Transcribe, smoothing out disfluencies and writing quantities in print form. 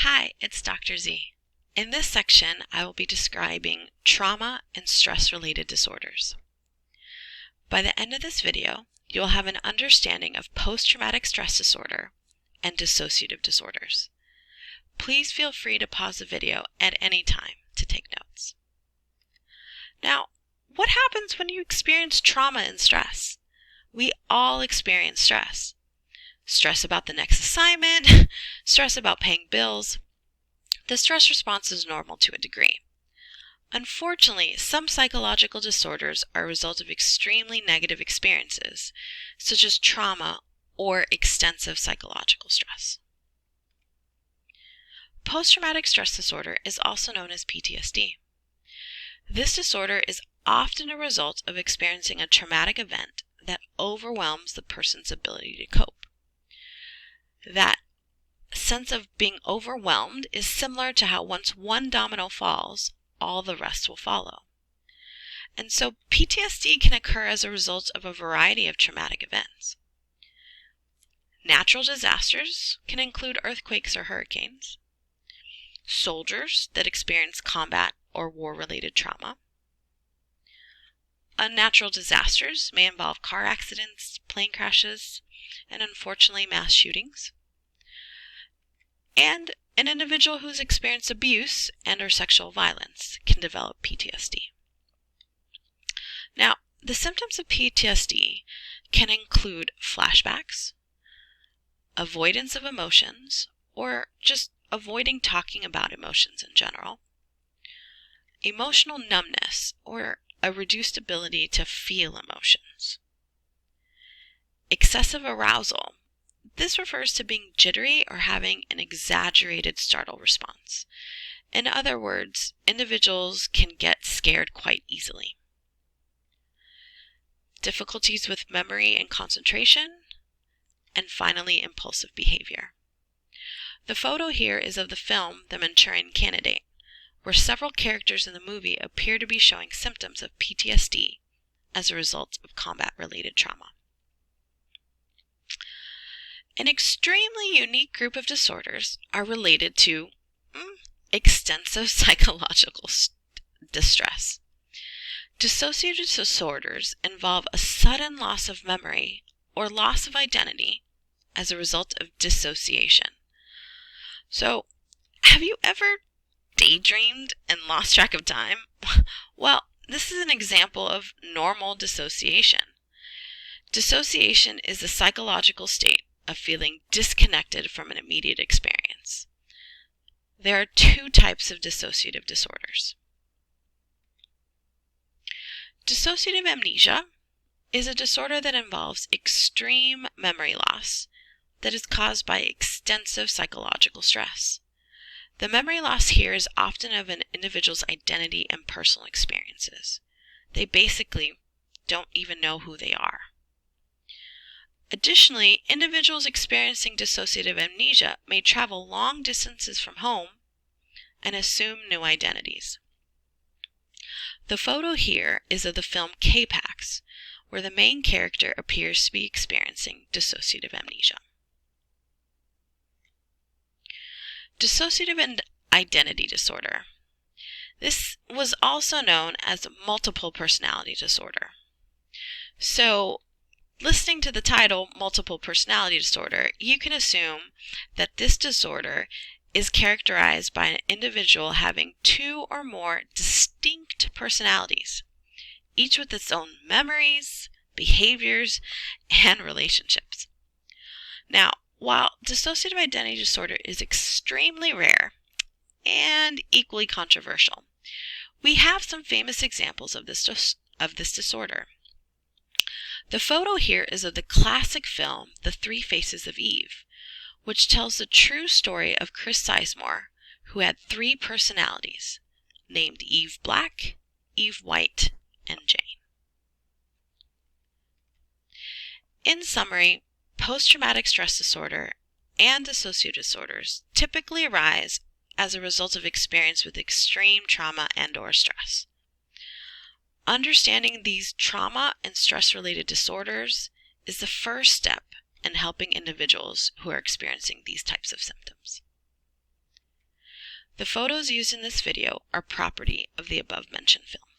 Hi, it's Dr. Z. In this section, I will be describing trauma and stress-related disorders. By the end of this video, you will have an understanding of post-traumatic stress disorder and dissociative disorders. Please feel free to pause the video at any time to take notes. Now, what happens when you experience trauma and stress? We all experience stress. Stress about the next assignment, stress about paying bills. The stress response is normal to a degree. Unfortunately, some psychological disorders are a result of extremely negative experiences, such as trauma or extensive psychological stress. Post-traumatic stress disorder is also known as PTSD. This disorder is often a result of experiencing a traumatic event that overwhelms the person's ability to cope. That sense of being overwhelmed is similar to how once one domino falls, all the rest will follow. And so PTSD can occur as a result of a variety of traumatic events. Natural disasters can include earthquakes or hurricanes, soldiers that experience combat or war-related trauma. Unnatural disasters may involve car accidents, plane crashes, and unfortunately mass shootings. And an individual who's experienced abuse and/or sexual violence can develop PTSD. Now, the symptoms of PTSD can include flashbacks, avoidance of emotions, or just avoiding talking about emotions in general, emotional numbness, or a reduced ability to feel emotions, excessive arousal. This refers to being jittery or having an exaggerated startle response. In other words, individuals can get scared quite easily. Difficulties with memory and concentration, and finally, impulsive behavior. The photo here is of the film The Manchurian Candidate, where several characters in the movie appear to be showing symptoms of PTSD as a result of combat-related trauma. An extremely unique group of disorders are related to extensive psychological distress. Dissociative disorders involve a sudden loss of memory or loss of identity as a result of dissociation. So, have you ever daydreamed and lost track of time? Well, this is an example of normal dissociation. Dissociation is a psychological state of feeling disconnected from an immediate experience. There are two types of dissociative disorders. Dissociative amnesia is a disorder that involves extreme memory loss that is caused by extensive psychological stress. The memory loss here is often of an individual's identity and personal experiences. They basically don't even know who they are. Additionally, individuals experiencing dissociative amnesia may travel long distances from home and assume new identities. The photo here is of the film K-Pax, where the main character appears to be experiencing dissociative amnesia. Dissociative and identity disorder. This was also known as multiple personality disorder. So, listening to the title, multiple personality disorder, you can assume that this disorder is characterized by an individual having two or more distinct personalities, each with its own memories, behaviors, and relationships. Now, while dissociative identity disorder is extremely rare and equally controversial, we have some famous examples of this disorder. The photo here is of the classic film The Three Faces of Eve, which tells the true story of Chris Sizemore, who had three personalities, named Eve Black, Eve White, and Jane. In summary, post-traumatic stress disorder and dissociative disorders typically arise as a result of experience with extreme trauma and/or stress. Understanding these trauma and stress-related disorders is the first step in helping individuals who are experiencing these types of symptoms. The photos used in this video are property of the above-mentioned film.